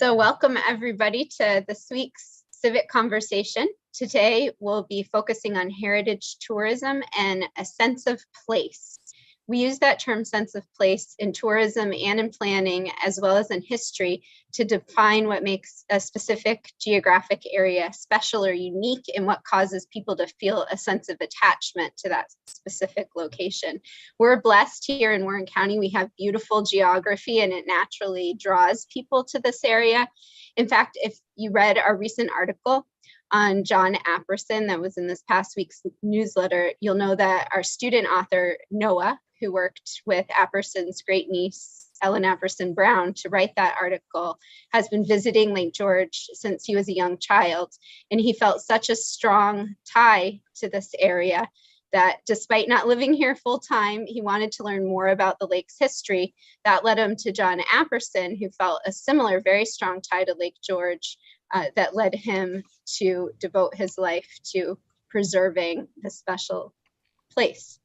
So welcome everybody to this week's Civic Conversation. Today we'll be focusing on heritage tourism and a sense of place. We use that term sense of place in tourism and in planning, as well as in history, to define what makes a specific geographic area special or unique and what causes people to feel a sense of attachment to that specific location. We're blessed here in Warren County. We have beautiful geography and it naturally draws people to this area. In fact, if you read our recent article on John Apperson that was in this past week's newsletter, you'll know that our student author, Noah, who worked with Apperson's great niece, Ellen Apperson Brown, to write that article, has been visiting Lake George since he was a young child. And he felt such a strong tie to this area that despite not living here full time, he wanted to learn more about the lake's history. That led him to John Apperson, who felt a similar, very strong tie to Lake George that led him to devote his life to preserving this special place.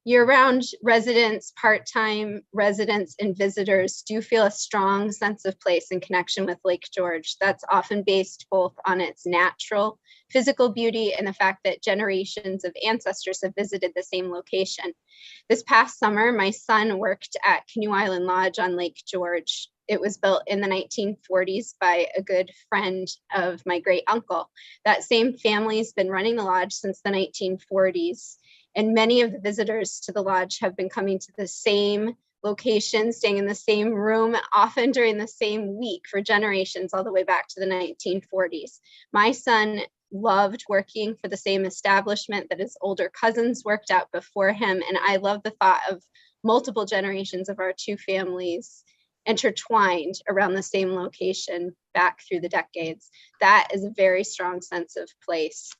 Year-round residents, part-time residents, and visitors do feel a strong sense of place and connection with Lake George. That's often based both on its natural, physical beauty and the fact that generations of ancestors have visited the same location. This past summer, my son worked at Canoe Island Lodge on Lake George. It was built in the 1940s by a good friend of my great uncle. That same family's been running the lodge since the 1940s. And many of the visitors to the lodge have been coming to the same location, staying in the same room, often during the same week for generations, all the way back to the 1940s. My son loved working for the same establishment that his older cousins worked at before him. And I love the thought of multiple generations of our two families intertwined around the same location back through the decades. That is a very strong sense of place.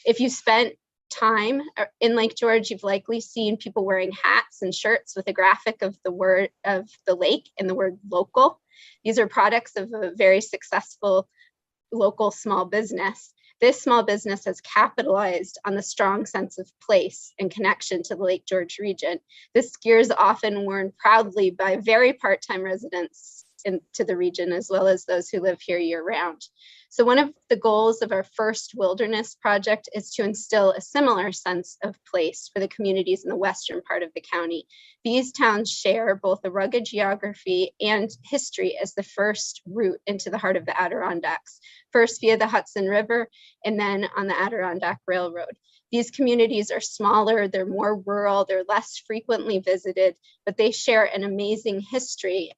If you spent time in Lake George, you've likely seen people wearing hats and shirts with a graphic of the word of the lake and the word local. These are products of a very successful local small business. This small business has capitalized on the strong sense of place and connection to the Lake George region. This gear is often worn proudly by very part-time residents into the region, as well as those who live here year-round. So one of the goals of our first wilderness project is to instill a similar sense of place for the communities in the western part of the county. These towns share both a rugged geography and history as the first route into the heart of the Adirondacks, first via the Hudson River and then on the Adirondack Railroad. These communities are smaller, they're more rural, they're less frequently visited, but they share an amazing history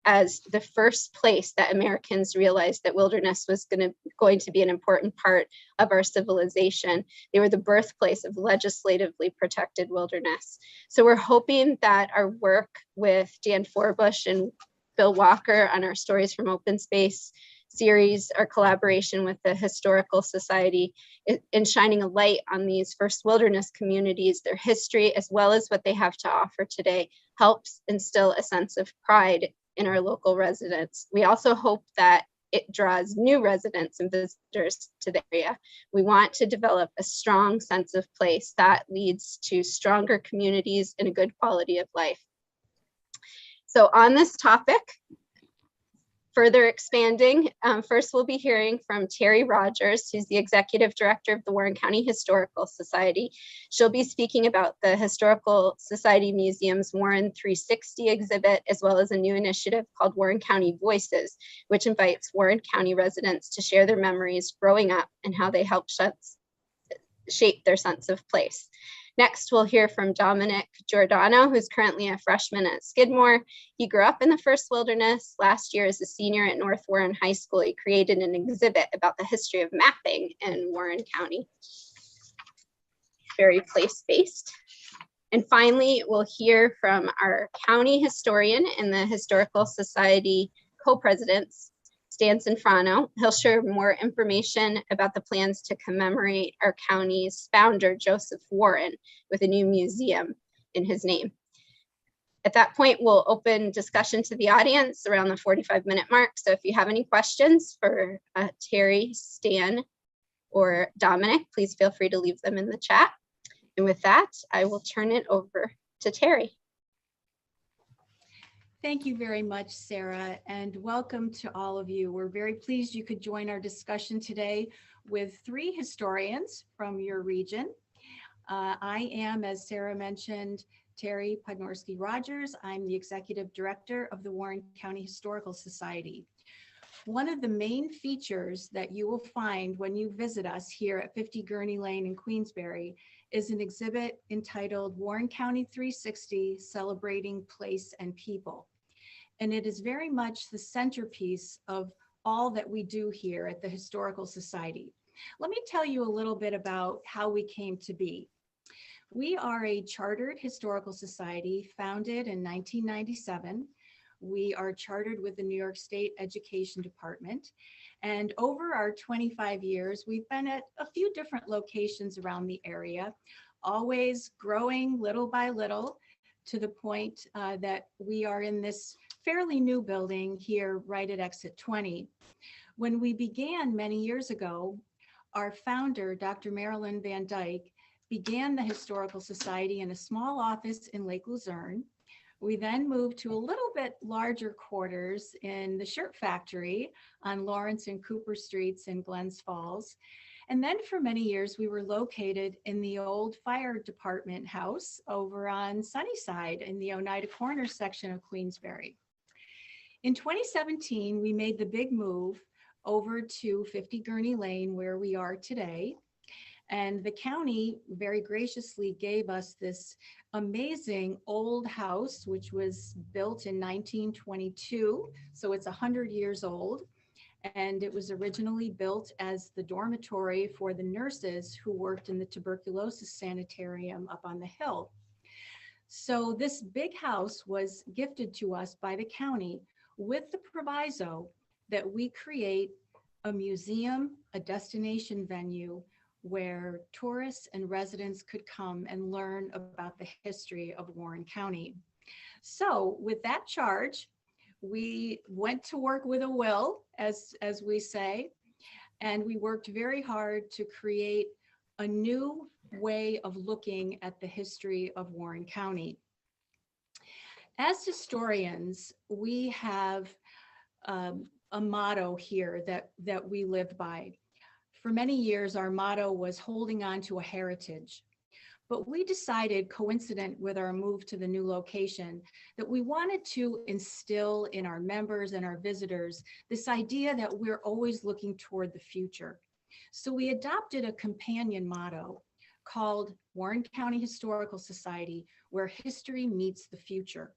as the first place that Americans realized that wilderness was going to be an important part of our civilization. They were the birthplace of legislatively protected wilderness. So we're hoping that our work with Dan Forbush and Bill Walker on our Stories from Open Space series, our collaboration with the Historical Society, in shining a light on these first wilderness communities, their history, as well as what they have to offer today, helps instill a sense of pride in our local residents. We also hope that it draws new residents and visitors to the area. We want to develop a strong sense of place that leads to stronger communities and a good quality of life. So on this topic, further expanding, first we'll be hearing from Terry Rogers, who's the Executive Director of the Warren County Historical Society. She'll be speaking about the Historical Society Museum's Warren 360 exhibit, as well as a new initiative called Warren County Voices, which invites Warren County residents to share their memories growing up and how they helped shape their sense of place. Next, we'll hear from Dominic Giordano, who's currently a freshman at Skidmore. He grew up in the first wilderness. Last year, as a senior at North Warren High School, he created an exhibit about the history of mapping in Warren County. Very place-based. And finally, we'll hear from our county historian and the Historical Society co-presidents, Cianfarano. He'll share more information about the plans to commemorate our county's founder, Joseph Warren, with a new museum in his name. At that point, we'll open discussion to the audience around the 45-minute mark. So if you have any questions for Terry, Stan, or Dominic, please feel free to leave them in the chat. And with that, I will turn it over to Terry. Thank you very much, Sarah, and welcome to all of you. We're very pleased you could join our discussion today with three historians from your region. I am, as Sarah mentioned, Terry Podnorski-Rogers. I'm the Executive Director of the Warren County Historical Society. One of the main features that you will find when you visit us here at 50 Gurney Lane in Queensbury is an exhibit entitled Warren County 360, Celebrating Place and People. And it is very much the centerpiece of all that we do here at the Historical Society. Let me tell you a little bit about how we came to be. We are a chartered historical society founded in 1997. We are chartered with the New York State Education Department. And over our 25 years, we've been at a few different locations around the area, always growing little by little to the point that we are in this fairly new building here right at exit 20. When we began many years ago, our founder, Dr. Marilyn Van Dyke, began the Historical Society in a small office in Lake Luzerne. We then moved to a little bit larger quarters in the shirt factory on Lawrence and Cooper Streets in Glens Falls. And then for many years, we were located in the old fire department house over on Sunnyside in the Oneida Corners section of Queensbury. In 2017, we made the big move over to 50 Gurney Lane, where we are today. And the county very graciously gave us this amazing old house, which was built in 1922. So it's 100 years old. And it was originally built as the dormitory for the nurses who worked in the tuberculosis sanitarium up on the hill. So this big house was gifted to us by the county with the proviso that we create a museum, a destination venue where tourists and residents could come and learn about the history of Warren County. So with that charge, we went to work with a will, as we say, and we worked very hard to create a new way of looking at the history of Warren County. As historians, we have a motto here that we lived by. For many years, our motto was holding on to a heritage. But we decided, coincident with our move to the new location, that we wanted to instill in our members and our visitors this idea that we're always looking toward the future. So we adopted a companion motto called Warren County Historical Society, where history meets the future.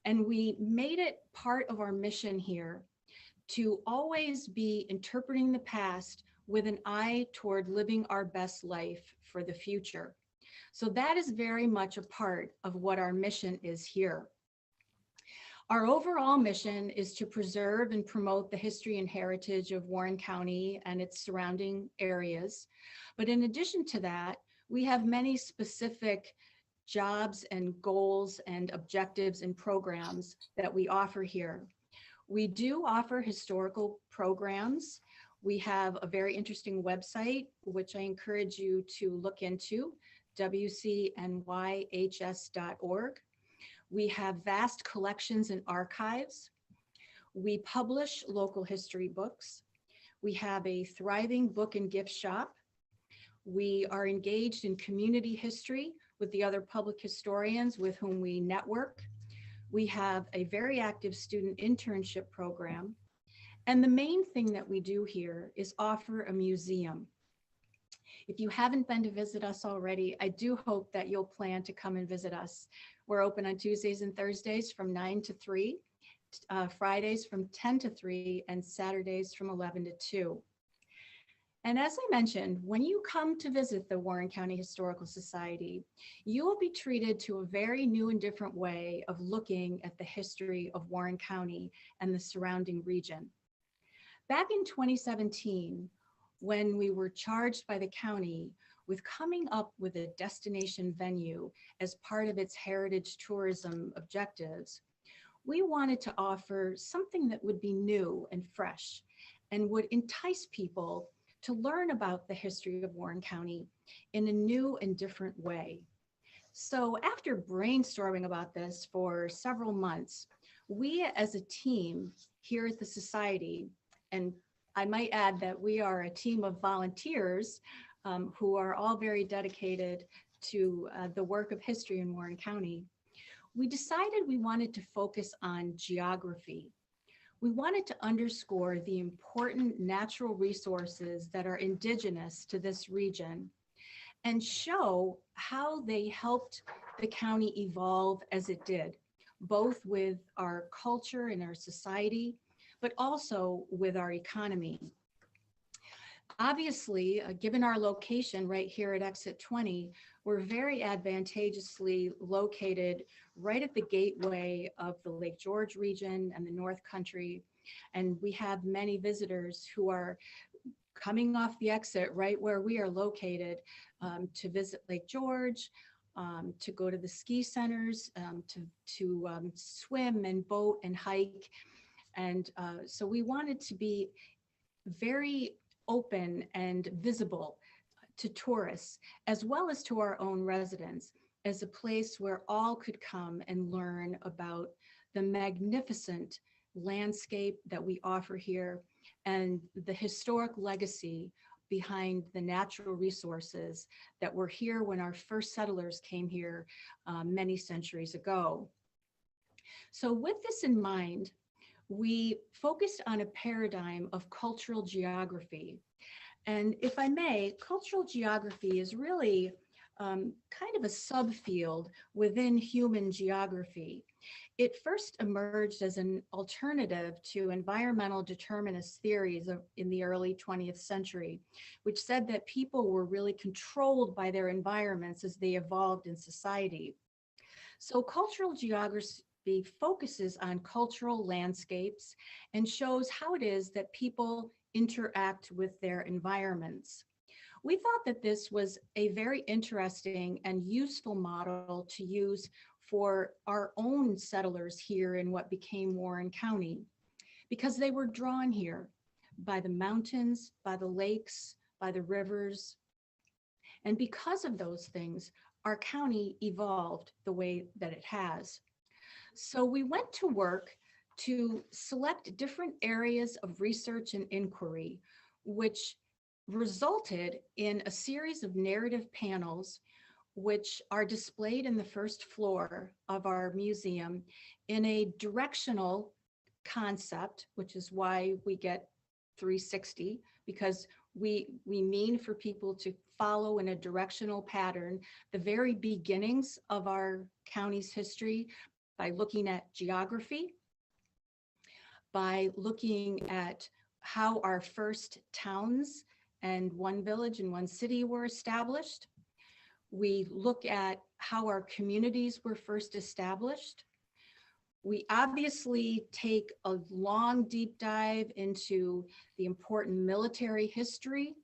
And we made it part of our mission here to always be interpreting the past with an eye toward living our best life for the future. So that is very much a part of what our mission is here. Our overall mission is to preserve and promote the history and heritage of Warren County and its surrounding areas. But in addition to that, we have many specific jobs and goals and objectives and programs that we offer here. We do offer historical programs. We have a very interesting website, which I encourage you to look into, wcnyhs.org. We have vast collections and archives. We publish local history books. We have a thriving book and gift shop. We are engaged in community history with the other public historians with whom we network. We have a very active student internship program. And the main thing that we do here is offer a museum. If you haven't been to visit us already, I do hope that you'll plan to come and visit us. We're open on Tuesdays and Thursdays from 9 to 3, Fridays from 10 to 3, and Saturdays from 11 to 2. And as I mentioned, when you come to visit the Warren County Historical Society, you will be treated to a very new and different way of looking at the history of Warren County and the surrounding region. Back in 2017, when we were charged by the county with coming up with a destination venue as part of its heritage tourism objectives, we wanted to offer something that would be new and fresh and would entice people to learn about the history of Warren County in a new and different way. So after brainstorming about this for several months, We as a team here at the Society, and I might add that we are a team of volunteers who are all very dedicated to the work of history in Warren County, we decided we wanted to focus on geography. We wanted to underscore the important natural resources that are indigenous to this region and show how they helped the county evolve as it did, both with our culture and our society, but also with our economy. Obviously, given our location right here at Exit 20, we're very advantageously located right at the gateway of the Lake George region and the North Country. And we have many visitors who are coming off the exit right where we are located to visit Lake George, to go to the ski centers, to swim and boat and hike. And so we wanted to be very open and visible to tourists, as well as to our own residents, as a place where all could come and learn about the magnificent landscape that we offer here and the historic legacy behind the natural resources that were here when our first settlers came here many centuries ago. So with this in mind, we focused on a paradigm of cultural geography. And if I may, cultural geography is really kind of a subfield within human geography. It first emerged as an alternative to environmental determinist theories in the early 20th century, which said that people were really controlled by their environments as they evolved in society. So cultural geography focuses on cultural landscapes and shows how it is that people interact with their environments. We thought that this was a very interesting and useful model to use for our own settlers here in what became Warren County, because they were drawn here by the mountains, by the lakes, by the rivers. And because of those things, our county evolved the way that it has. So we went to work to select different areas of research and inquiry, which resulted in a series of narrative panels, which are displayed in the first floor of our museum in a directional concept, which is why we get 360, because we mean for people to follow in a directional pattern the very beginnings of our county's history by looking at geography, by looking at how our first towns and one village and one city were established. We look at how our communities were first established. We obviously take a long deep dive into the important military history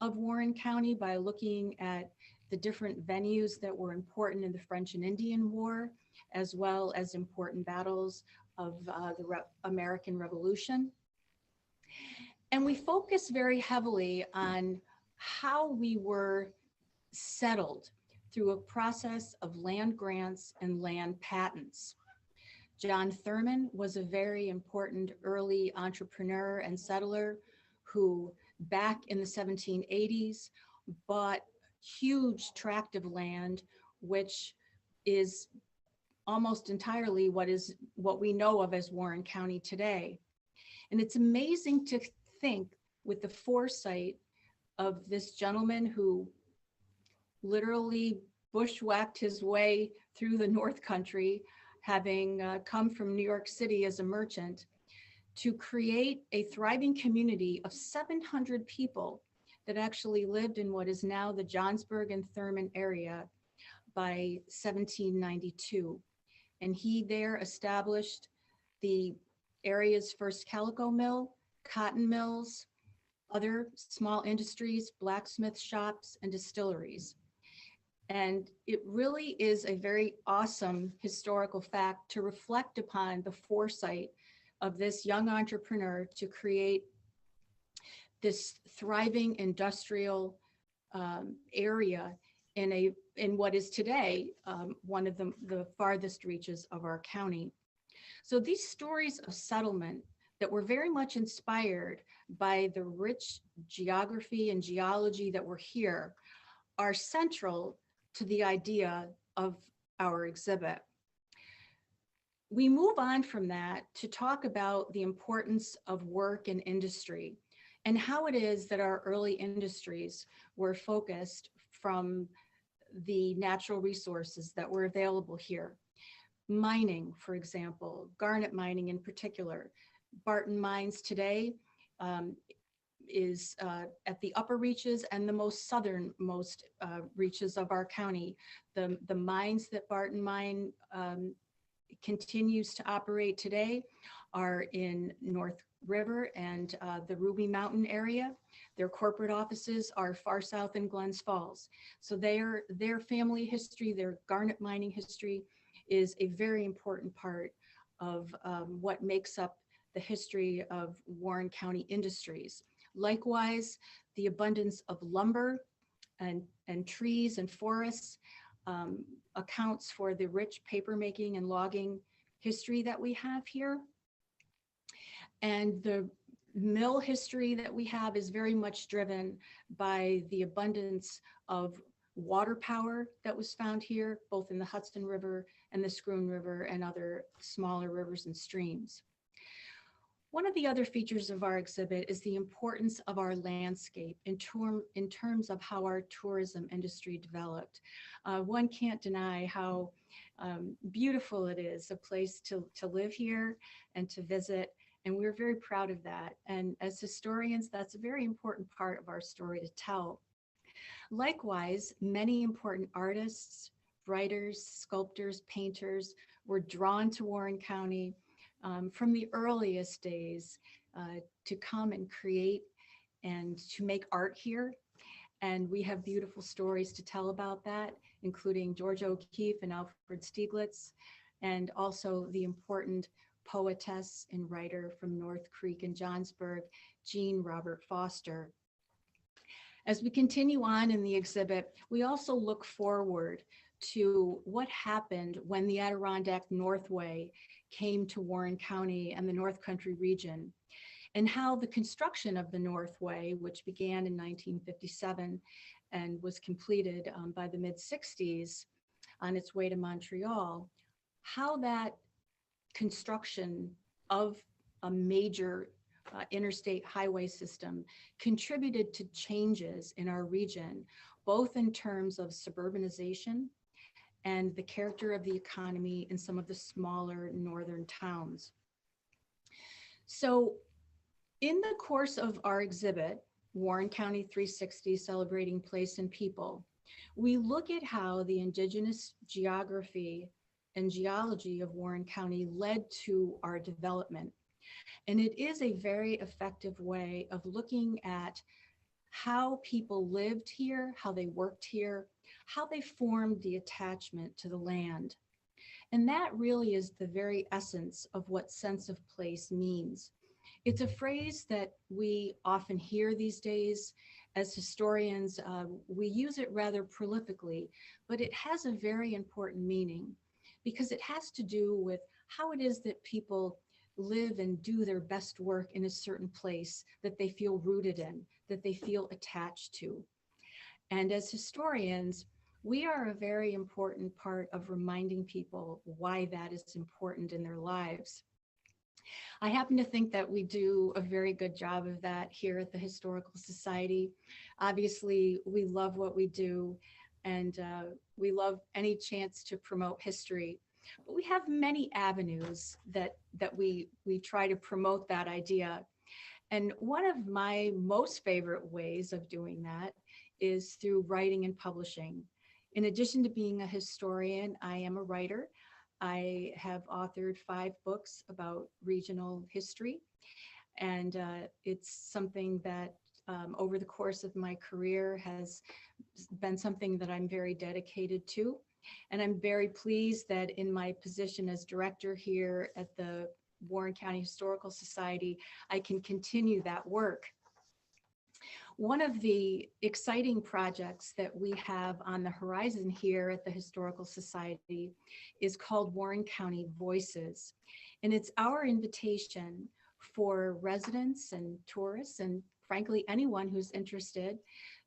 of Warren County by looking at the different venues that were important in the French and Indian War, as well as important battles of the American Revolution. And we focus very heavily on how we were settled through a process of land grants and land patents. John Thurman was a very important early entrepreneur and settler who, back in the 1780s, bought huge tract of land, which is almost entirely what we know of as Warren County today. And it's amazing to think, with the foresight of this gentleman who literally bushwhacked his way through the North Country, having come from New York City as a merchant, to create a thriving community of 700 people that actually lived in what is now the Johnsburg and Thurman area by 1792. And he there established the area's first calico mill, cotton mills, other small industries, blacksmith shops, and distilleries. And it really is a very awesome historical fact to reflect upon the foresight of this young entrepreneur to create this thriving industrial area in what is today one of the farthest reaches of our county. So these stories of settlement that were very much inspired by the rich geography and geology that were here are central to the idea of our exhibit. We move on from that to talk about the importance of work and industry and how it is that our early industries were focused from the natural resources that were available here. Mining, for example, garnet mining in particular. Barton Mines today is at the upper reaches and the most southernmost reaches of our county. The mines that Barton Mine continues to operate today are in North River and the Ruby Mountain area. Their corporate offices are far south in Glens Falls. So their family history, their garnet mining history is a very important part of what makes up the history of Warren County industries. Likewise, the abundance of lumber and trees and forests accounts for the rich papermaking and logging history that we have here. And the mill history that we have is very much driven by the abundance of water power that was found here, both in the Hudson River and the Scroon River and other smaller rivers and streams. One of the other features of our exhibit is the importance of our landscape in terms of how our tourism industry developed. One can't deny how beautiful it is, a place to live here and to visit, and we're very proud of that. And as historians, that's a very important part of our story to tell. Likewise, many important artists, writers, sculptors, painters were drawn to Warren County from the earliest days to come and create and to make art here. And we have beautiful stories to tell about that, including George O'Keeffe and Alfred Stieglitz, and also the important poetess and writer from North Creek and Johnsburg, Jean Robert Foster. As we continue on in the exhibit, we also look forward to what happened when the Adirondack Northway came to Warren County and the North Country region, and how the construction of the Northway, which began in 1957 and was completed by the mid-60s on its way to Montreal, how that construction of a major interstate highway system contributed to changes in our region, both in terms of suburbanization and the character of the economy in some of the smaller northern towns. So in the course of our exhibit, Warren County 360, Celebrating Place and People, we look at how the indigenous geography and geology of Warren County led to our development. And it is a very effective way of looking at how people lived here, how they worked here, how they formed the attachment to the land. And that really is the very essence of what sense of place means. It's a phrase that we often hear these days. As historians, we use it rather prolifically, but it has a very important meaning because it has to do with how it is that people live and do their best work in a certain place that they feel rooted in, that they feel attached to. And as historians, we are a very important part of reminding people why that is important in their lives. I happen to think that we do a very good job of that here at the Historical Society. Obviously, we love what we do, and we love any chance to promote history. But we have many avenues that we try to promote that idea. And one of my most favorite ways of doing that is through writing and publishing. In addition to being a historian, I am a writer. I have authored 5 books about regional history, and it's something that over the course of my career has been something that I'm very dedicated to. And I'm very pleased that in my position as director here at the Warren County Historical Society, I can continue that work. One of the exciting projects that we have on the horizon here at the Historical Society is called Warren County Voices. And it's our invitation for residents and tourists, and frankly, anyone who's interested,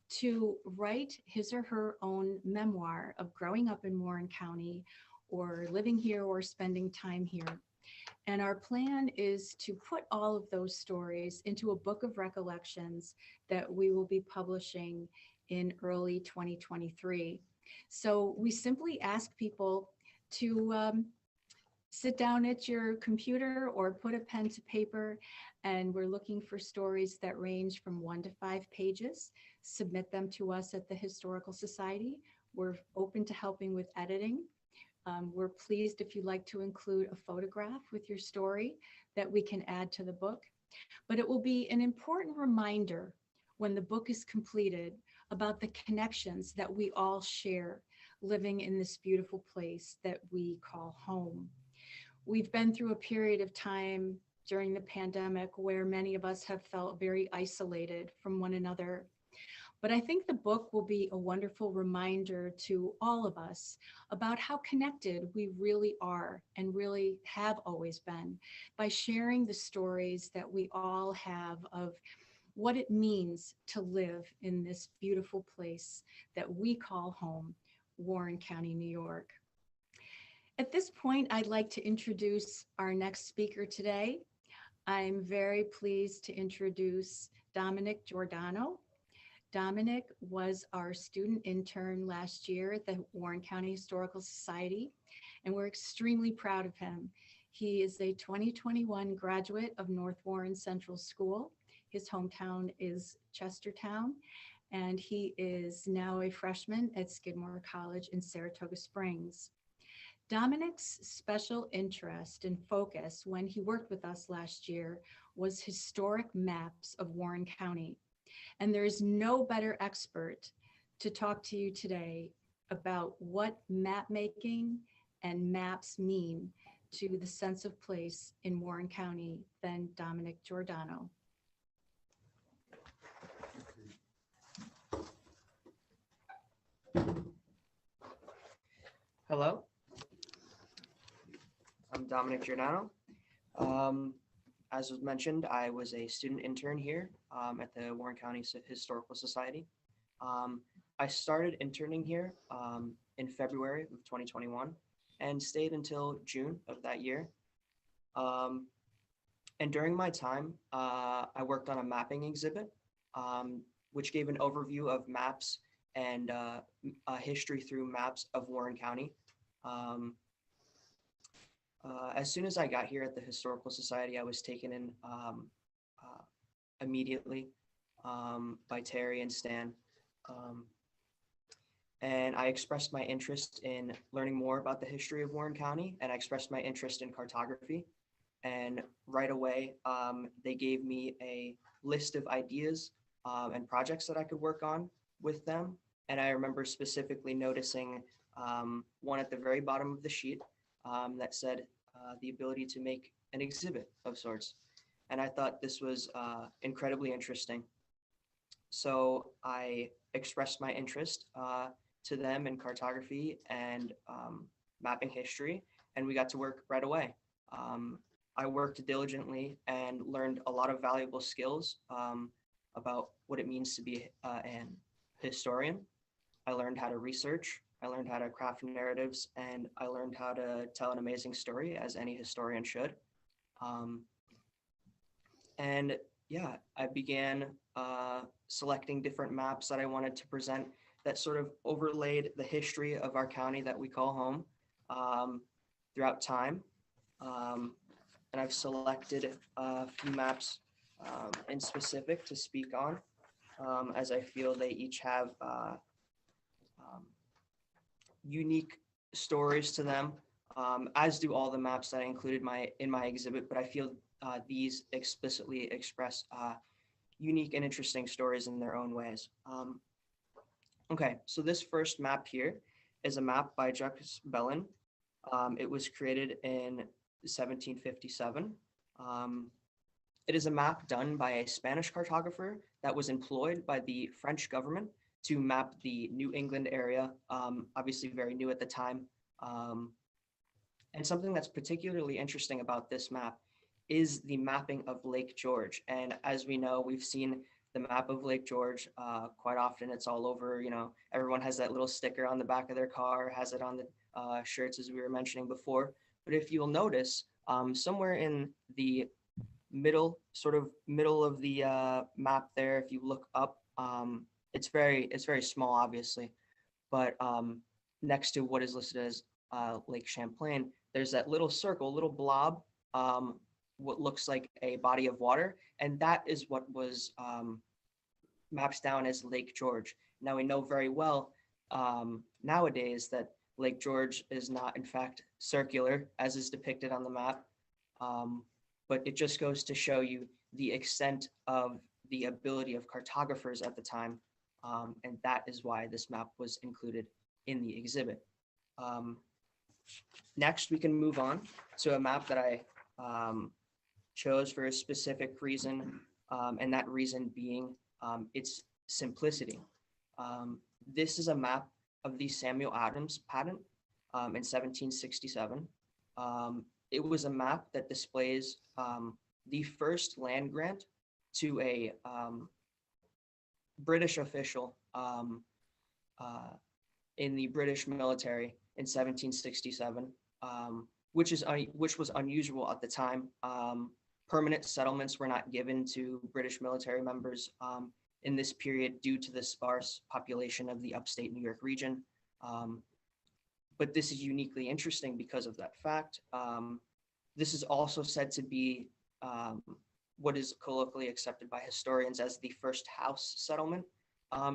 to write his or her own memoir of growing up in Warren County or living here or spending time here. And our plan is to put all of those stories into a book of recollections that we will be publishing in early 2023. So we simply ask people to sit down at your computer or put a pen to paper, and we're looking for stories that range from 1 to 5 pages. Submit them to us at the Historical Society. We're open to helping with editing. We're pleased if you'd like to include a photograph with your story that we can add to the book. But it will be an important reminder when the book is completed about the connections that we all share living in this beautiful place that we call home. We've been through a period of time during the pandemic where many of us have felt very isolated from one another. But I think the book will be a wonderful reminder to all of us about how connected we really are and really have always been by sharing the stories that we all have of what it means to live in this beautiful place that we call home, Warren County, New York. At this point, I'd like to introduce our next speaker today. I'm very pleased to introduce Dominic Giordano. Dominic was our student intern last year at the Warren County Historical Society, and we're extremely proud of him. He is a 2021 graduate of North Warren Central School. His hometown is Chestertown, and he is now a freshman at Skidmore College in Saratoga Springs. Dominic's special interest and focus when he worked with us last year was historic maps of Warren County. And there is no better expert to talk to you today about what map making and maps mean to the sense of place in Warren County than Dominic Giordano. Hello, I'm Dominic Giordano. As was mentioned, I was a student intern here at the Warren County Historical Society. I started interning here in February of 2021 and stayed until June of that year. And during my time, I worked on a mapping exhibit, which gave an overview of maps and history through maps of Warren County. As soon as I got here at the Historical Society, I was taken in immediately by Terry and Stan. And I expressed my interest in learning more about the history of Warren County, and I expressed my interest in cartography. And right away, they gave me a list of ideas and projects that I could work on with them. And I remember specifically noticing one at the very bottom of the sheet that said the ability to make an exhibit of sorts. And I thought this was incredibly interesting. So I expressed my interest to them in cartography and mapping history, and we got to work right away. I worked diligently and learned a lot of valuable skills about what it means to be an historian. I learned how to research, I learned how to craft narratives, and I learned how to tell an amazing story, as any historian should. And yeah, I began selecting different maps that I wanted to present that sort of overlaid the history of our county that we call home throughout time. And I've selected a few maps in specific to speak on, as I feel they each have unique stories to them, as do all the maps that I included in my exhibit, but I feel these explicitly express unique and interesting stories in their own ways. Okay, so this first map here is a map by Jacques Bellin. It was created in 1757. It is a map done by a Spanish cartographer that was employed by the French government to map the New England area, obviously very new at the time. And something that's particularly interesting about this map is the mapping of Lake George. And as we know, we've seen the map of Lake George quite often. It's all over, everyone has that little sticker on the back of their car, has it on the shirts, as we were mentioning before. But if you'll notice, somewhere in the middle of the map there, if you look up, it's very small, obviously, but next to what is listed as Lake Champlain, there's that little circle, little blob, what looks like a body of water, and that is what was mapped down as Lake George. Now we know very well nowadays that Lake George is not in fact circular as is depicted on the map, but it just goes to show you the extent of the ability of cartographers at the time, and that is why this map was included in the exhibit. Next, we can move on to a map that I chose for a specific reason, and that reason being its simplicity. This is a map of the Samuel Adams patent in 1767. It was a map that displays the first land grant to a British official in the British military in 1767, which was unusual at the time. Permanent settlements were not given to British military members in this period due to the sparse population of the upstate New York region. But this is uniquely interesting because of that fact. This is also said to be what is colloquially accepted by historians as the first house settlement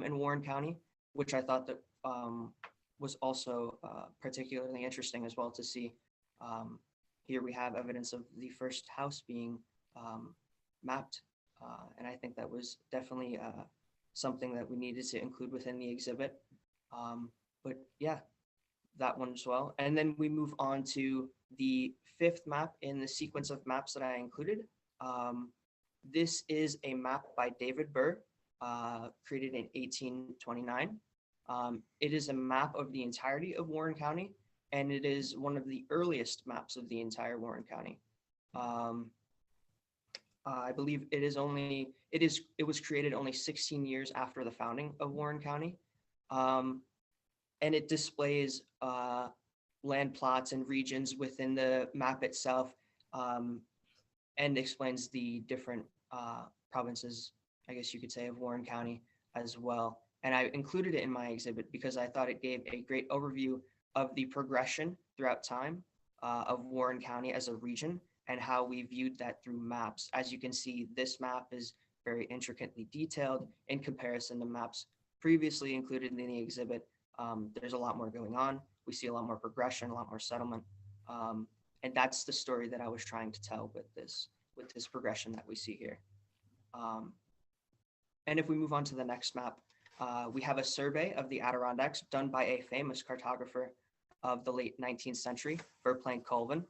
in Warren County, which I thought that was also particularly interesting as well to see. Here we have evidence of the first house being mapped, and I think that was definitely something that we needed to include within the exhibit. But yeah, that one as well. And then we move on to the fifth map in the sequence of maps that I included. This is a map by David Burr, created in 1829. It is a map of the entirety of Warren County, and it is one of the earliest maps of the entire Warren County. I believe it was created only 16 years after the founding of Warren County. And it displays land plots and regions within the map itself, and explains the different provinces, I guess you could say, of Warren County as well. And I included it in my exhibit because I thought it gave a great overview of the progression throughout time of Warren County as a region and how we viewed that through maps. As you can see, this map is very intricately detailed in comparison to maps previously included in the exhibit. There's a lot more going on. We see a lot more progression, a lot more settlement. And that's the story that I was trying to tell with this progression that we see here. And if we move on to the next map, we have a survey of the Adirondacks done by a famous cartographer of the late 19th century, Verplanck Colvin.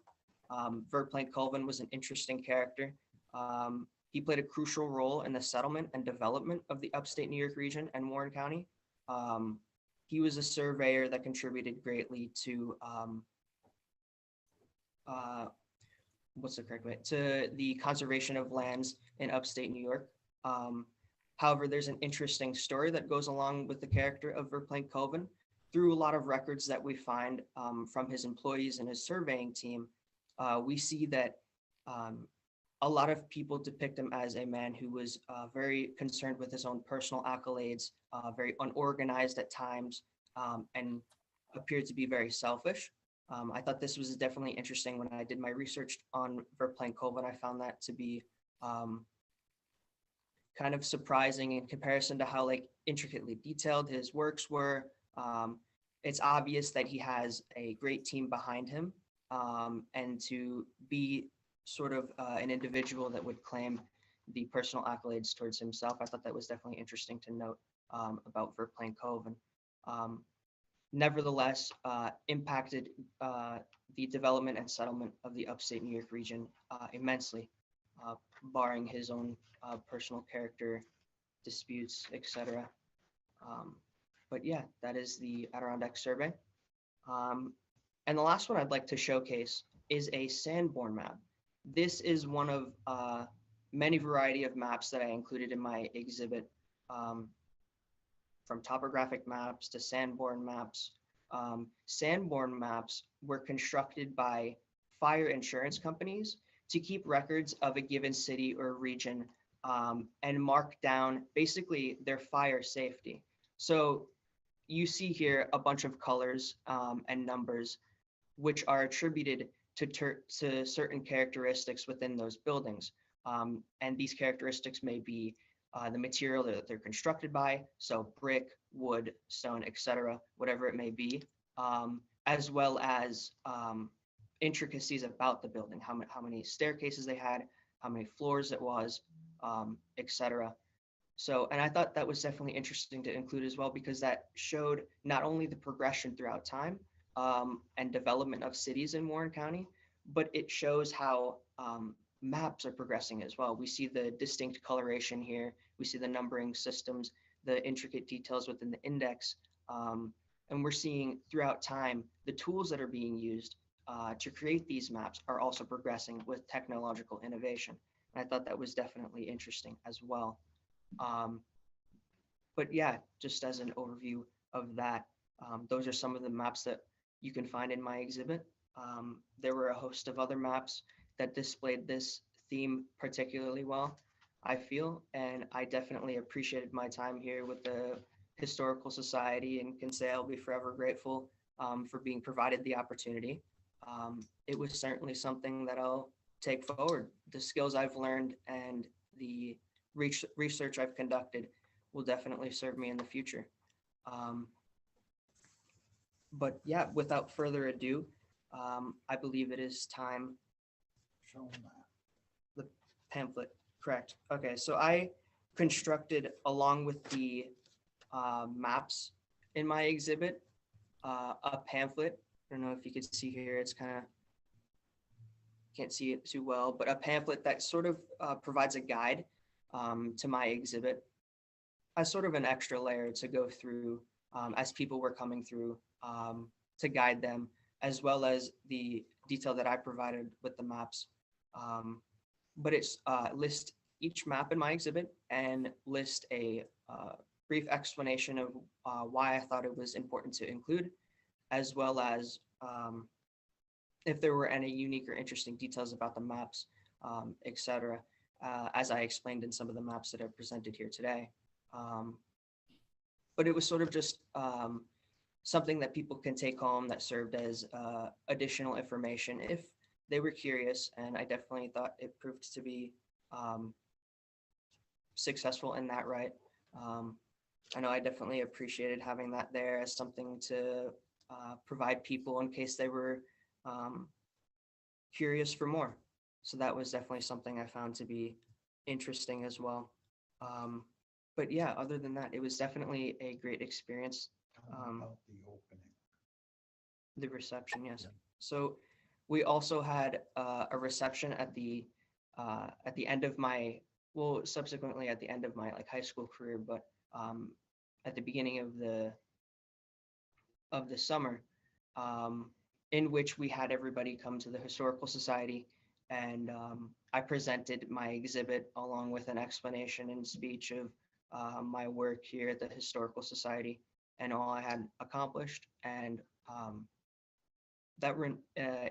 Verplanck Colvin was an interesting character. He played a crucial role in the settlement and development of the upstate New York region and Warren County. He was a surveyor that contributed greatly to to the conservation of lands in upstate New York. However, there's an interesting story that goes along with the character of Verplanck Colvin. Through a lot of records that we find from his employees and his surveying team, we see that a lot of people depict him as a man who was very concerned with his own personal accolades, very unorganized at times, and appeared to be very selfish. I thought this was definitely interesting when I did my research on Verplanck Colvin. I found that to be kind of surprising in comparison to how intricately detailed his works were. It's obvious that he has a great team behind him, and to be sort of an individual that would claim the personal accolades towards himself, I thought that was definitely interesting to note about Verplanck Colvin. Nevertheless, impacted the development and settlement of the upstate New York region immensely. barring his own personal character disputes, etc. But yeah, that is the Adirondack survey. And the last one I'd like to showcase is a Sanborn map. This is one of many variety of maps that I included in my exhibit, from topographic maps to Sanborn maps. Sanborn maps were constructed by fire insurance companies to keep records of a given city or region, and mark down basically their fire safety. So you see here a bunch of colors and numbers which are attributed to certain characteristics within those buildings. And these characteristics may be the material that they're constructed by, so brick, wood, stone, etc., whatever it may be, as well as intricacies about the building, how many staircases they had, how many floors it was, etc. So, and I thought that was definitely interesting to include as well, because that showed not only the progression throughout time and development of cities in Warren County, but it shows how maps are progressing as well. We see the distinct coloration here. We see the numbering systems, the intricate details within the index. And we're seeing throughout time, the tools that are being used to create these maps are also progressing with technological innovation. And I thought that was definitely interesting as well. But yeah, just as an overview of that, those are some of the maps that you can find in my exhibit. There were a host of other maps that displayed this theme particularly well, I feel, and I definitely appreciated my time here with the Historical Society and can say I'll be forever grateful for being provided the opportunity. It was certainly something that I'll take forward. The skills I've learned and the research I've conducted will definitely serve me in the future. But yeah, without further ado, I believe it is time. Show them that. The pamphlet, correct. Okay, so I constructed, along with the maps in my exhibit, a pamphlet. I don't know if you can see here, it's kind of, can't see it too well, but a pamphlet that sort of provides a guide to my exhibit as sort of an extra layer to go through as people were coming through to guide them, as well as the detail that I provided with the maps. But it's list each map in my exhibit and list a brief explanation of why I thought it was important to include, as well as if there were any unique or interesting details about the maps, etc., as I explained in some of the maps that I presented here today. But it was sort of just something that people can take home that served as additional information if they were curious, and I definitely thought it proved to be successful in that right. I know I definitely appreciated having that there as something to provide people in case they were curious for more. So that was definitely something I found to be interesting as well. But yeah, other than that, it was definitely a great experience. Tell them about the opening. The reception, yes. So we also had a reception at the end of my, well, subsequently at the end of my like high school career, but at the beginning of the summer, in which we had everybody come to the Historical Society, and I presented my exhibit along with an explanation and speech of my work here at the Historical Society and all I had accomplished, and that went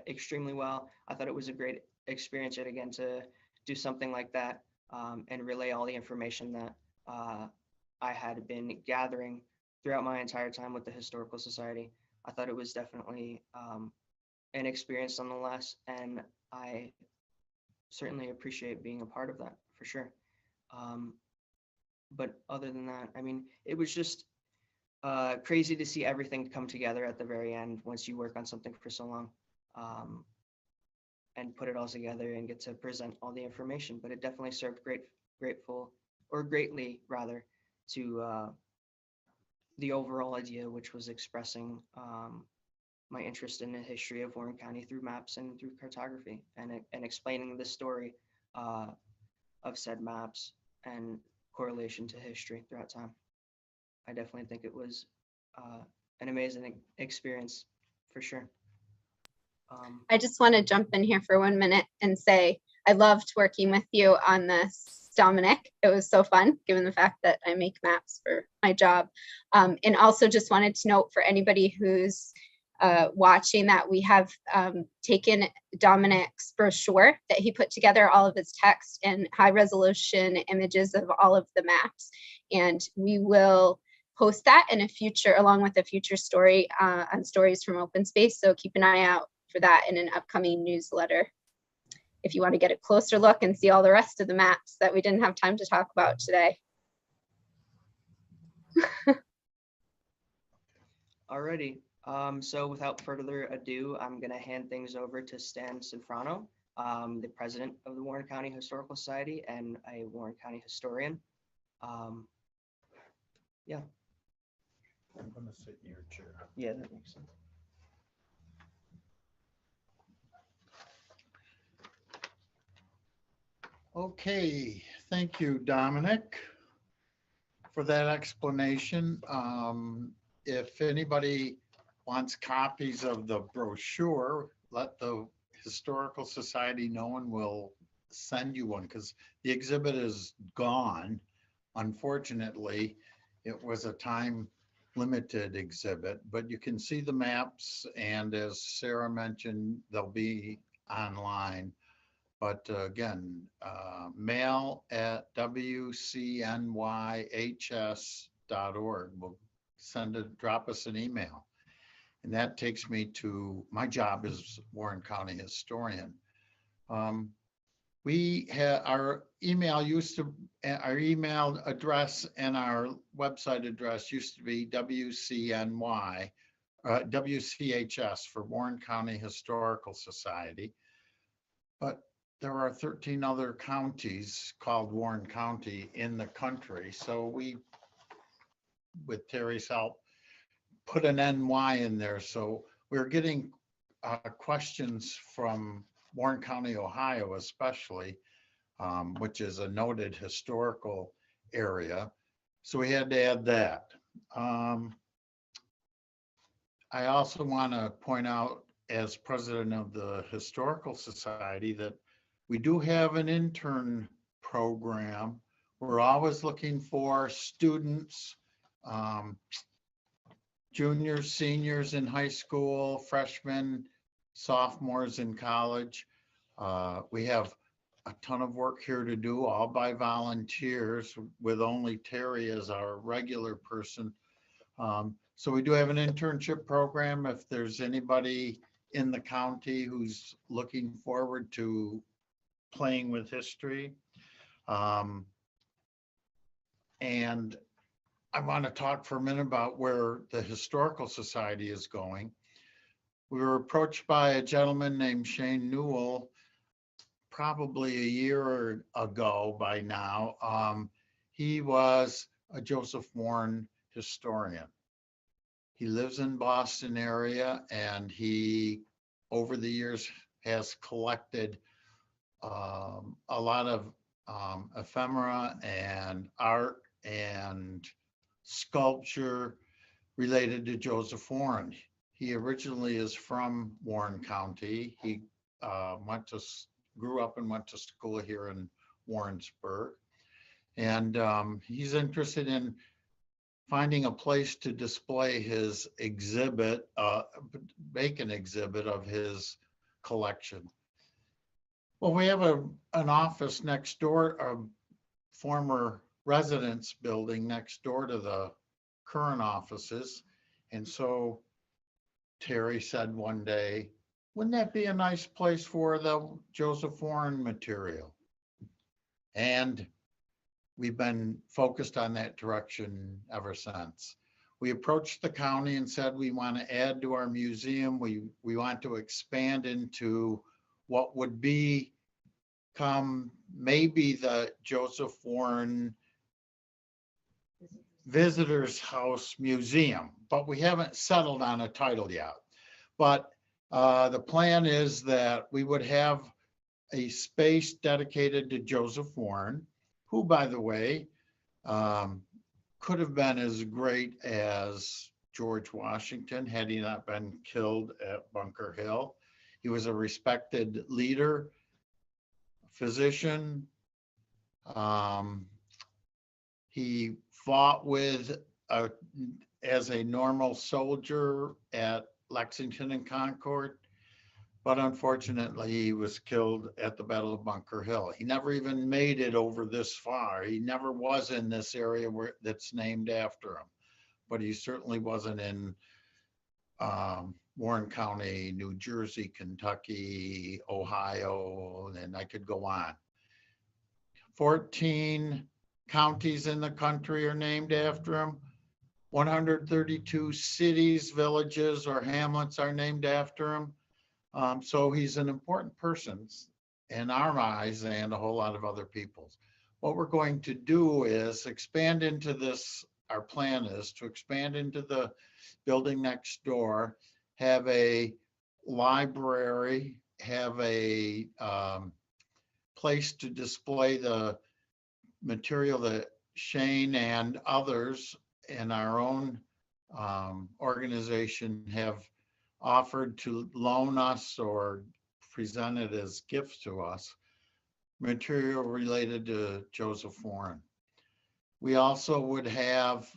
extremely well. I thought it was a great experience yet again to do something like that and relay all the information that I had been gathering throughout my entire time with the Historical Society. I thought it was definitely an experience nonetheless, and I certainly appreciate being a part of that for sure. But other than that, I mean, it was just crazy to see everything come together at the very end once you work on something for so long and put it all together and get to present all the information. But it definitely served greatly rather to the overall idea, which was expressing my interest in the history of Warren County through maps and through cartography and explaining the story of said maps and correlation to history throughout time. I definitely think it was an amazing experience for sure. I just want to jump in here for 1 minute and say I loved working with you on this, Dominic. It was so fun, given the fact that I make maps for my job. And also just wanted to note for anybody who's watching that we have taken Dominic's brochure that he put together, all of his text and high resolution images of all of the maps. And we will post that in a future, along with a future story on Stories from Open Space. So keep an eye out for that in an upcoming newsletter if you want to get a closer look and see all the rest of the maps that we didn't have time to talk about today. Alrighty. So without further ado, I'm going to hand things over to Stan Cianfarano, the president of the Warren County Historical Society and a Warren County historian. Yeah. I'm gonna sit in your chair. Yeah, that makes sense. Okay, thank you, Dominic, for that explanation. If anybody wants copies of the brochure, let the Historical Society know and we'll send you one, because the exhibit is gone. Unfortunately, it was a time limited exhibit, but you can see the maps, and as Sarah mentioned, they'll be online. But again, mail at wcnyhs.org. We'll drop us an email. And that takes me to my job as Warren County historian. We had our email address and our website address used to be WCHS for Warren County Historical Society. But there are 13 other counties called Warren County in the country. So we, with Terry's help, put an NY in there. So we're getting questions from Warren County, Ohio, especially, which is a noted historical area. So we had to add that. I also want to point out, as president of the Historical Society, that we do have an intern program. We're always looking for students, juniors, seniors in high school, freshmen, sophomores in college. We have a ton of work here to do, all by volunteers, with only Terry as our regular person. So we do have an internship program. If there's anybody in the county who's looking forward to playing with history. And I want to talk for a minute about where the Historical Society is going. We were approached by a gentleman named Shane Newell, probably a year ago by now. He was a Joseph Warren historian. He lives in Boston area, and he, over the years, has collected a lot of ephemera and art and sculpture related to Joseph Warren. He originally is from Warren County. He grew up and went to school here in Warrensburg. And he's interested in finding a place to display his exhibit, make an exhibit of his collection. Well, we have an office next door, a former residence building next door to the current offices. And so Terry said one day, wouldn't that be a nice place for the Joseph Warren material? And we've been focused on that direction ever since. We approached the county and said, we want to add to our museum. We want to expand into what would become maybe the Joseph Warren Visitors House Museum, but we haven't settled on a title yet. But the plan is that we would have a space dedicated to Joseph Warren, who, by the way, could have been as great as George Washington had he not been killed at Bunker Hill. He was a respected leader, physician. He fought as a normal soldier at Lexington and Concord, but unfortunately he was killed at the Battle of Bunker Hill. He never even made it over this far. He never was in this area that's named after him, but he certainly wasn't in Warren County, New Jersey, Kentucky, Ohio, and I could go on. 14 counties in the country are named after him. 132 cities, villages, or hamlets are named after him. So he's an important person in our eyes and a whole lot of other people's. What we're going to do is expand into this. Our plan is to expand into the building next door, have a library, have a place to display the material that Shane and others in our own organization have offered to loan us or present it as gifts to us, material related to Joseph Warren. We also would have,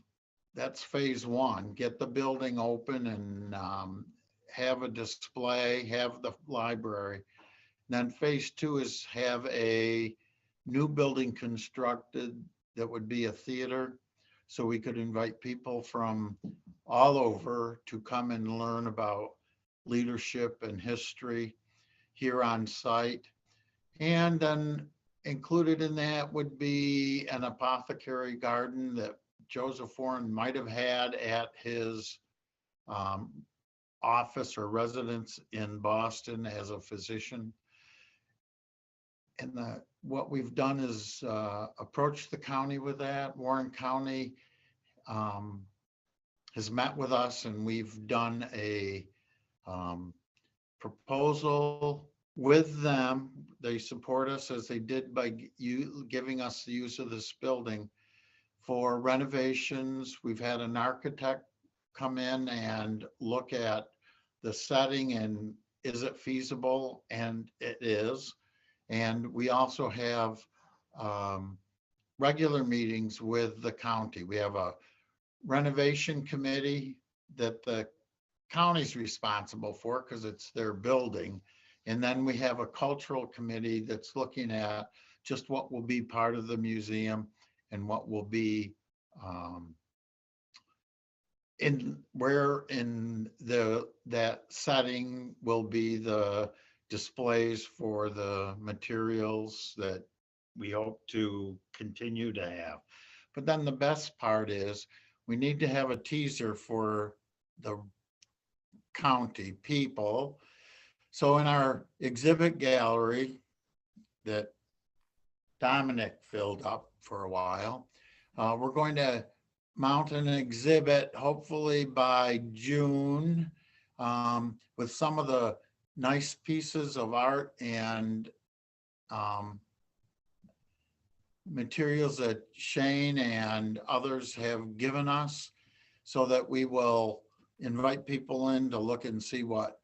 that's phase one, get the building open and have a display, have the library. Then phase two is have a new building constructed that would be a theater, so we could invite people from all over to come and learn about leadership and history here on site. And then included in that would be an apothecary garden that Joseph Warren might have had at his office or residence in Boston as a physician. And what we've done is approach the county with that. Warren County has met with us, and we've done a proposal with them. They support us as they did by giving us the use of this building for renovations. We've had an architect come in and look at the setting and is it feasible? And it is. And we also have regular meetings with the county. We have a renovation committee that the county's responsible for because it's their building. And then we have a cultural committee that's looking at just what will be part of the museum and what will be that setting will be the displays for the materials that we hope to continue to have. But then the best part is we need to have a teaser for the county people. So in our exhibit gallery that Dominic filled up for a while, we're going to mount an exhibit hopefully by June with some of the nice pieces of art and materials that Shane and others have given us, so that we will invite people in to look and see what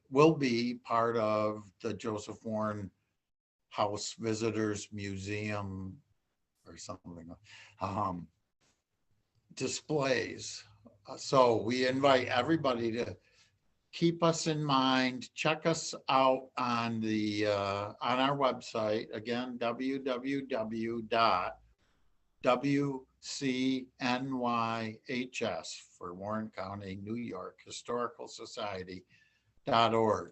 will be part of the Joseph Warren House Visitors Museum or something, displays. So we invite everybody to keep us in mind. Check us out on on our website, again, www.WCNYHS for Warren County, New York Historical Society.org,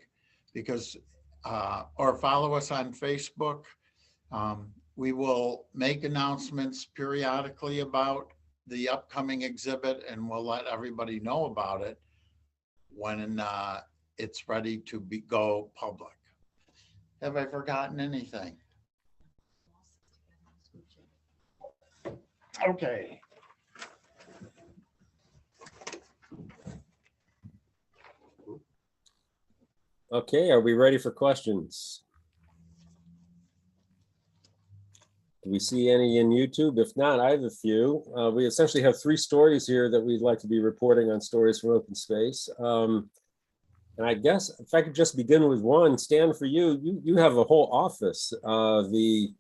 because or follow us on Facebook. We will make announcements periodically about the upcoming exhibit, and we'll let everybody know about it when it's ready to go public. Have I forgotten anything? Okay. Okay, are we ready for questions? Do we see any in YouTube? If not, I have a few. We essentially have 3 stories here that we'd like to be reporting on stories from open space. And I guess if I could just begin with one, Stan, for you have a whole office. The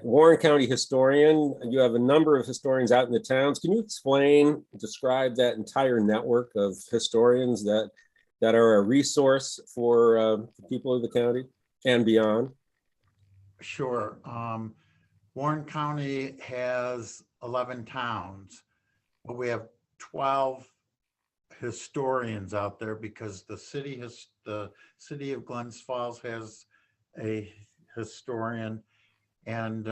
Warren County historian, and you have a number of historians out in the towns. Can you describe that entire network of historians that are a resource for the people of the county and beyond? Sure. Warren County has 11 towns, but we have 12 historians out there because the city of Glens Falls has a historian, and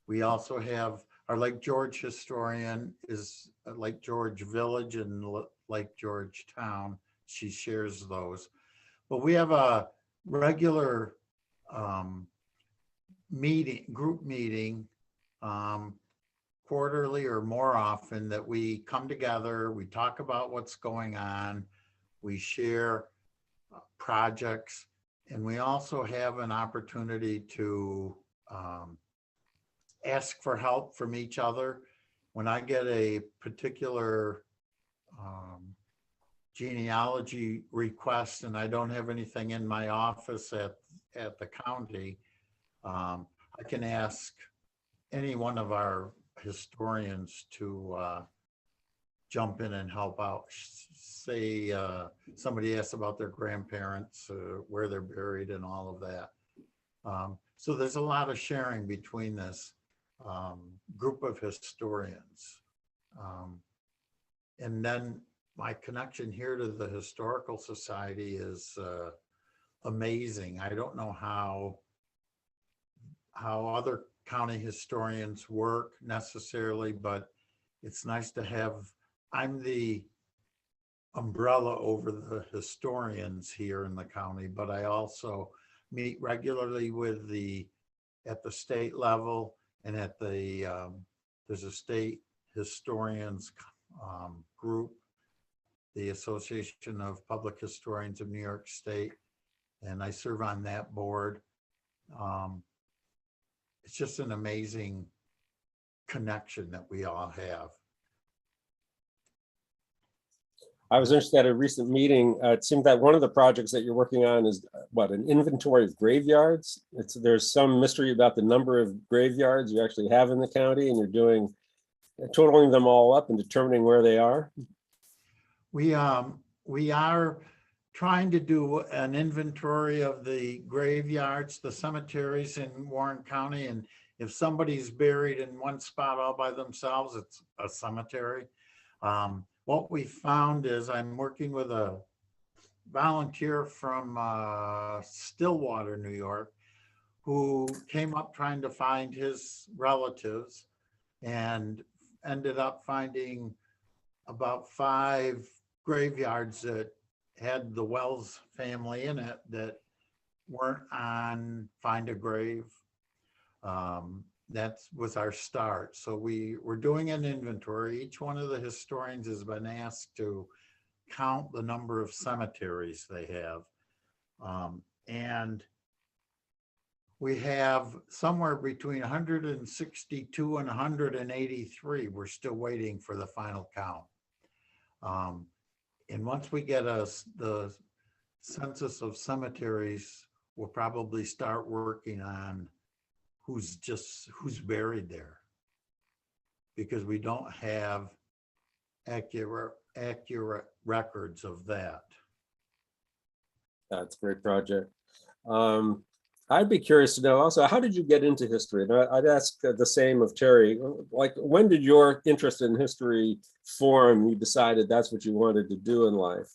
we also have our Lake George historian is Lake George Village and Lake George Town. She shares those, but we have a regular group meeting quarterly or more often that we come together, we talk about what's going on, we share projects, and we also have an opportunity to ask for help from each other. When I get a particular genealogy request and I don't have anything in my office at the county, I can ask any one of our historians to jump in and help out. Say somebody asks about their grandparents, where they're buried and all of that. So there's a lot of sharing between this group of historians. And then my connection here to the Historical Society is amazing. I don't know how other county historians work necessarily, but it's nice to have, I'm the umbrella over the historians here in the county, but I also meet regularly with at the state level and at the, there's a state historians group, the Association of Public Historians of New York State, and I serve on that board. It's just an amazing connection that we all have. I was interested at a recent meeting. It seemed that one of the projects that you're working on is an inventory of graveyards. There's some mystery about the number of graveyards you actually have in the county, and you're totaling them all up and determining where they are. We are trying to do an inventory of the graveyards, the cemeteries in Warren County. And if somebody's buried in one spot all by themselves, it's a cemetery. What we found is I'm working with a volunteer from Stillwater, New York, who came up trying to find his relatives and ended up finding about 5 graveyards that had the Wells family in it that weren't on Find a Grave. That was our start. So we're doing an inventory. Each one of the historians has been asked to count the number of cemeteries they have. And we have somewhere between 162 and 183. We're still waiting for the final count. And once we get the census of cemeteries, we'll probably start working on who's buried there, because we don't have accurate records of that. That's a great project. I'd be curious to know also, how did you get into history? And I'd ask the same of Terry. Like, when did your interest in history form? You decided that's what you wanted to do in life.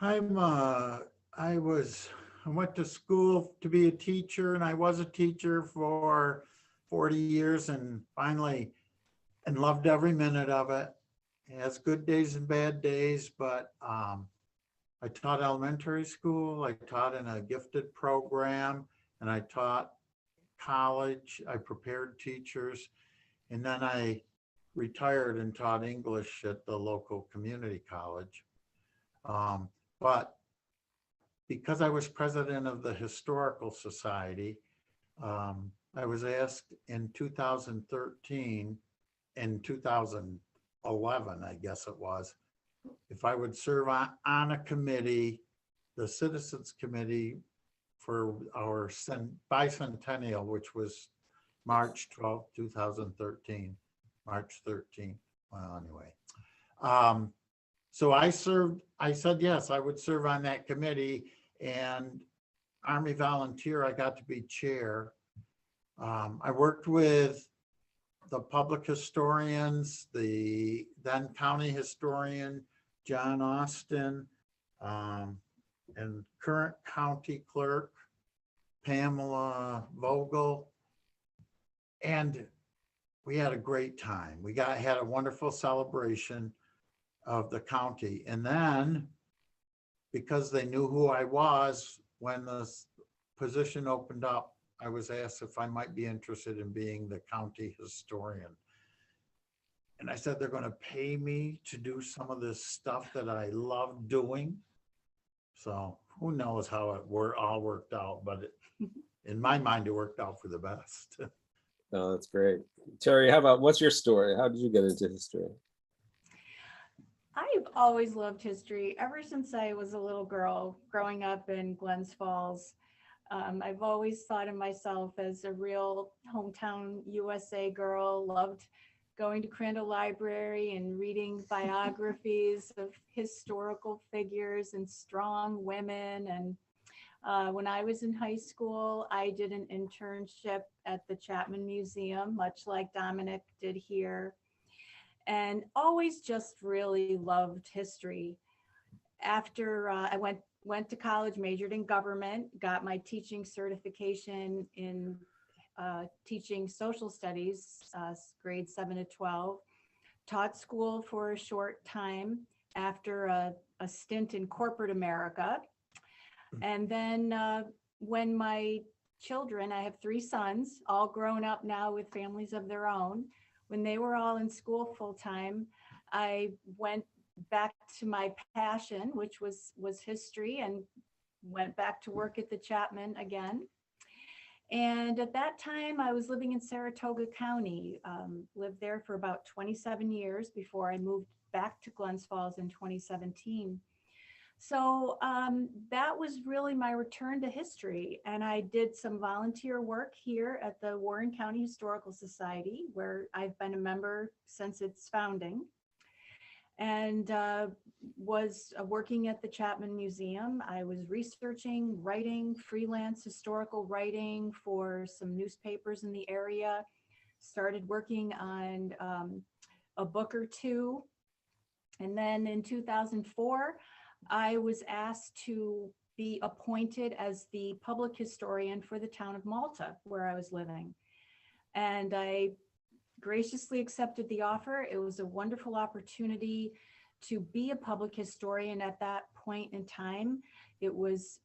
I went to school to be a teacher, and I was a teacher for 40 years and finally loved every minute of it. It has good days and bad days, but I taught elementary school, I taught in a gifted program, and I taught college. I prepared teachers, and then I retired and taught English at the local community college. But because I was president of the Historical Society, I was asked in 2013, in 2011, I guess it was, if I would serve on a committee, the Citizens Committee for our bicentennial, which was March 12th, 2013, March 13th. Well, anyway. So I said, yes, I would serve on that committee, and Army volunteer, I got to be chair. I worked with the public historians, the then county historian, John Austin, and current county clerk, Pamela Vogel. And we had a great time. We had a wonderful celebration of the county. And then, because they knew who I was, when the position opened up, I was asked if I might be interested in being the county historian. And I said, they're going to pay me to do some of this stuff that I love doing. So who knows how it all worked out, but in my mind, it worked out for the best. Oh, that's great. Terry, what's your story? How did you get into history? I've always loved history ever since I was a little girl growing up in Glens Falls. I've always thought of myself as a real hometown USA girl, loved going to Crandall Library and reading biographies of historical figures and strong women. And when I was in high school, I did an internship at the Chapman Museum, much like Dominic did here, and always just really loved history. After I went to college, majored in government, got my teaching certification in teaching social studies, grades 7 to 12, taught school for a short time after a stint in corporate America. And then when my children, I have 3 sons, all grown up now with families of their own, when they were all in school full time, I went back to my passion, which was history, and went back to work at the Chapman again. And at that time, I was living in Saratoga County, lived there for about 27 years before I moved back to Glens Falls in 2017. So that was really my return to history. And I did some volunteer work here at the Warren County Historical Society, where I've been a member since its founding, and was working at the Chapman Museum. I was researching, writing, freelance historical writing for some newspapers in the area, started working on a book or two. And then in 2004, I was asked to be appointed as the public historian for the town of Malta, where I was living. And I graciously accepted the offer. It was a wonderful opportunity to be a public historian at that point in time. It was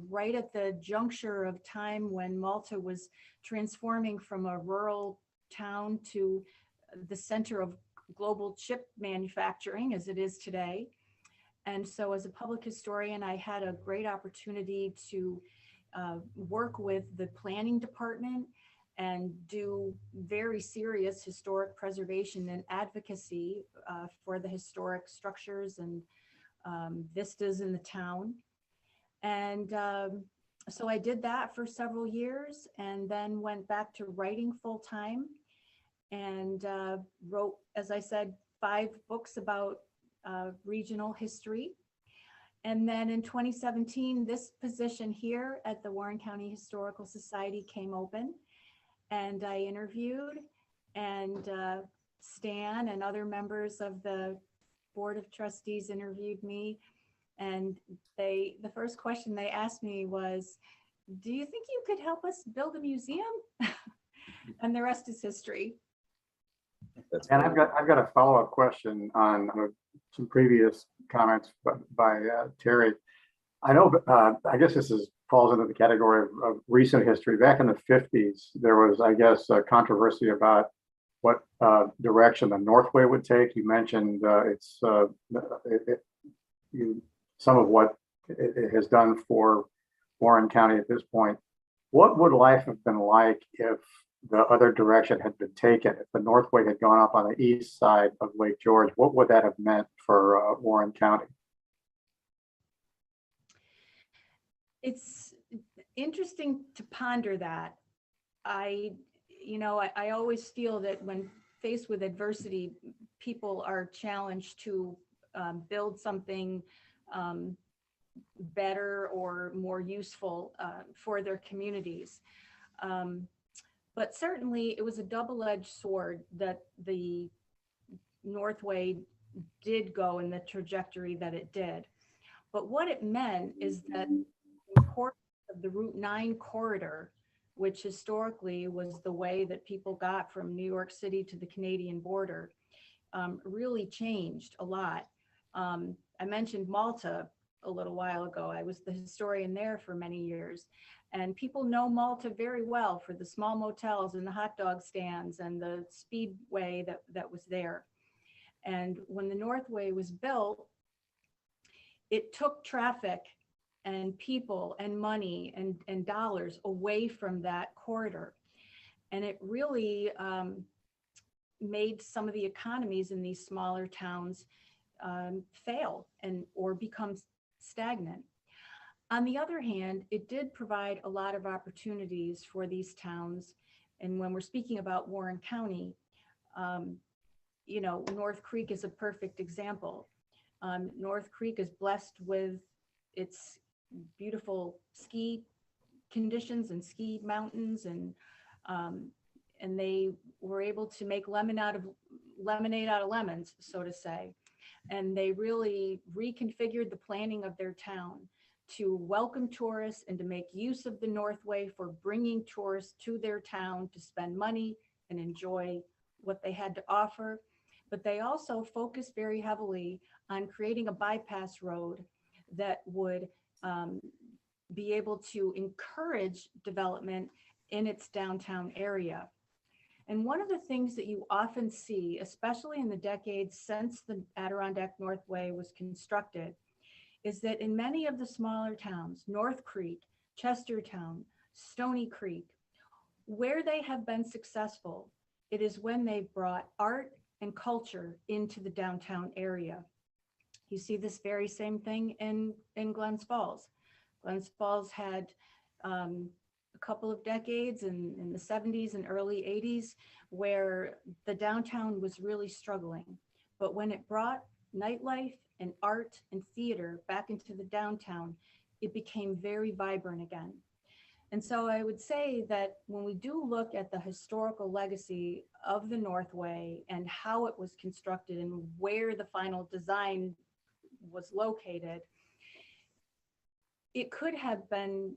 right at the juncture of time when Malta was transforming from a rural town to the center of global chip manufacturing as it is today. And so as a public historian, I had a great opportunity to work with the planning department and do very serious historic preservation and advocacy for the historic structures and vistas in the town. And so I did that for several years, and then went back to writing full time, and wrote, as I said, 5 books about regional history. And then in 2017, this position here at the Warren County Historical Society came open. And I interviewed, and Stan and other members of the Board of Trustees interviewed me. And the first question they asked me was, do you think you could help us build a museum? And the rest is history. And I've got a follow-up question on some previous comments by Terry. I know, I guess this falls into the category of recent history. Back in the 50s, there was, I guess, a controversy about what direction the Northway would take. You mentioned you some of what it has done for Warren County at this point, what would life have been like if the other direction had been taken? If the Northway had gone up on the east side of Lake George, what would that have meant for Warren County? It's interesting to ponder that. I always feel that when faced with adversity, people are challenged to build something better or more useful for their communities. But certainly it was a double-edged sword that the Northway did go in the trajectory that it did. But what it meant is that the importance of the Route 9 corridor, which historically was the way that people got from New York City to the Canadian border, really changed a lot. I mentioned Malta a little while ago. I was the historian there for many years, and people know Malta very well for the small motels and the hot dog stands and the speedway that was there. And when the Northway was built, it took traffic and people and money and dollars away from that corridor. And it really made some of the economies in these smaller towns fail or become stagnant. On the other hand, it did provide a lot of opportunities for these towns. And when we're speaking about Warren County, North Creek is a perfect example. North Creek is blessed with its beautiful ski conditions and ski mountains, and they were able to make lemonade out of lemons, so to say. And they really reconfigured the planning of their town to welcome tourists and to make use of the Northway for bringing tourists to their town to spend money and enjoy what they had to offer. But they also focused very heavily on creating a bypass road that would be able to encourage development in its downtown area. And one of the things that you often see, especially in the decades since the Adirondack Northway was constructed, is that in many of the smaller towns, North Creek, Chestertown, Stony Creek, where they have been successful, it is when they've brought art and culture into the downtown area. You see this very same thing in Glens Falls. Glens Falls had a couple of decades in the 70s and early 80s where the downtown was really struggling. But when it brought nightlife and art and theater back into the downtown, it became very vibrant again. And so I would say that when we do look at the historical legacy of the Northway and how it was constructed and where the final design was located, it could have been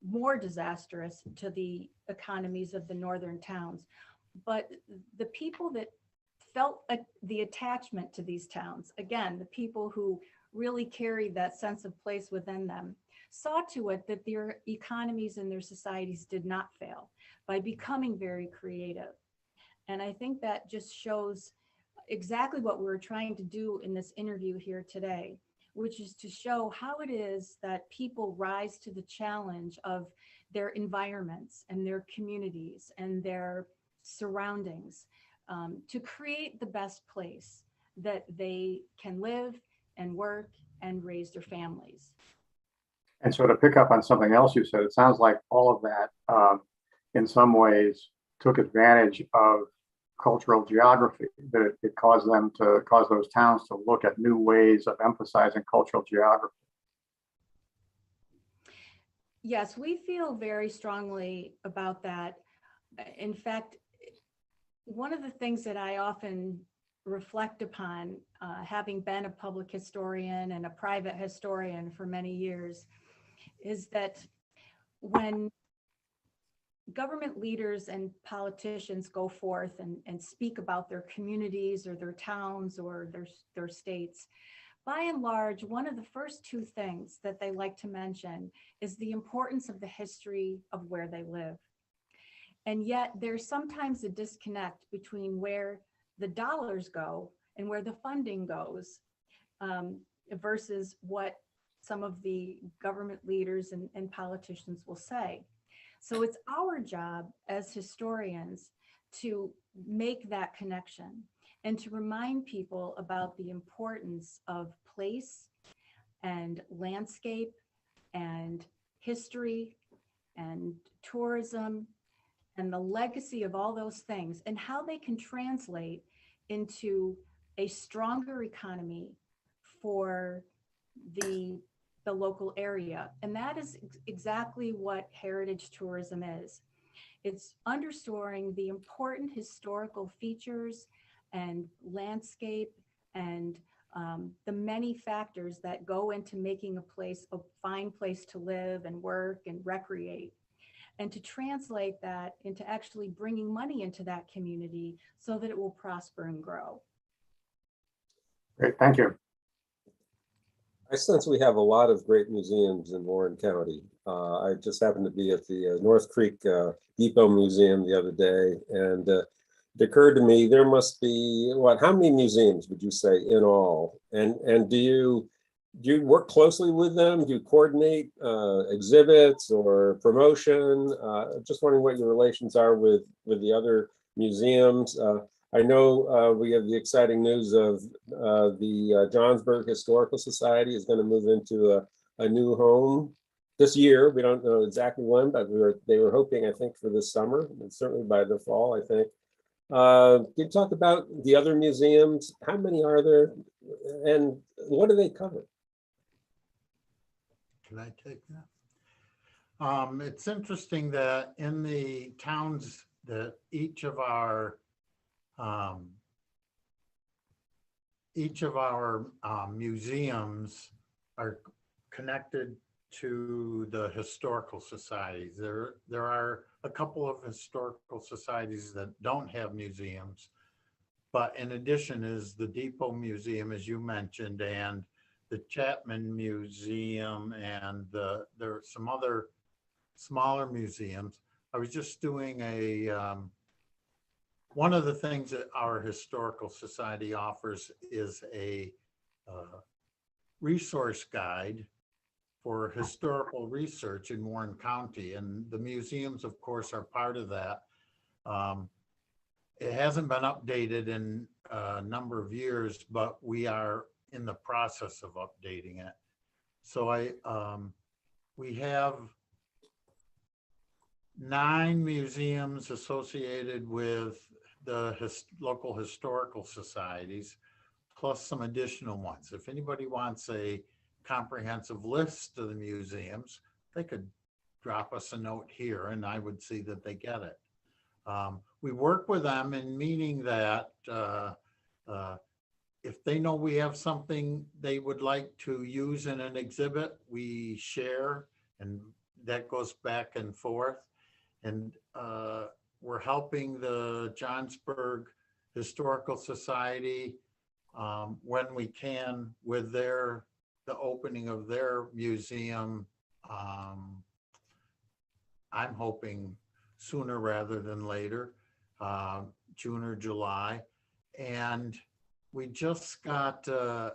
more disastrous to the economies of the northern towns. But the people that felt the attachment to these towns, again, the people who really carried that sense of place within them, saw to it that their economies and their societies did not fail by becoming very creative. And I think that just shows exactly what we're trying to do in this interview here today, which is to show how it is that people rise to the challenge of their environments and their communities and their surroundings to create the best place that they can live and work and raise their families. And so to pick up on something else you said, it sounds like all of that in some ways took advantage of cultural geography, that it caused those towns to look at new ways of emphasizing cultural geography. Yes, we feel very strongly about that. In fact, one of the things that I often reflect upon, having been a public historian and a private historian for many years, is that when government leaders and politicians go forth and speak about their communities or their towns or their states, by and large, one of the first two things that they like to mention is the importance of the history of where they live. And yet there's sometimes a disconnect between where the dollars go and where the funding goes. versus what some of the government leaders and politicians will say. So it's our job as historians to make that connection and to remind people about the importance of place and landscape and history and tourism and the legacy of all those things and how they can translate into a stronger economy for the local area. And that is exactly what heritage tourism is. It's underscoring the important historical features and landscape and the many factors that go into making a place a fine place to live and work and recreate, and to translate that into actually bringing money into that community so that it will prosper and grow. Great, thank you. I sense we have a lot of great museums in Warren County. I just happened to be at the North Creek Depot Museum the other day, and it occurred to me there must be, what, how many museums would you say in all? And do you work closely with them? Do you coordinate exhibits or promotion? Just wondering what your relations are with the other museums. I know we have the exciting news of the Johnsburg Historical Society is going to move into a new home this year. We don't know exactly when, but they were hoping, I think, for this summer, and certainly by the fall, I think. Can you talk about the other museums? How many are there, and what do they cover? Can I take that? It's interesting that in the towns that each of our museums are connected to the historical societies. There are a couple of historical societies that don't have museums, but in addition is the Depot Museum, as you mentioned, and the Chapman Museum, and there are some other smaller museums. I was just doing one of the things that our historical society offers is a resource guide for historical research in Warren County, and the museums, of course, are part of that. It hasn't been updated in a number of years, but we are in the process of updating it. So we have 9 museums associated with the local historical societies, plus some additional ones. If anybody wants a comprehensive list of the museums, they could drop us a note here and I would see that they get it. We work with them in meaning that if they know we have something they would like to use in an exhibit, we share, and that goes back and forth. And we're helping the Johnsburg Historical Society when we can with the opening of their museum. I'm hoping sooner rather than later, June or July. And we just got the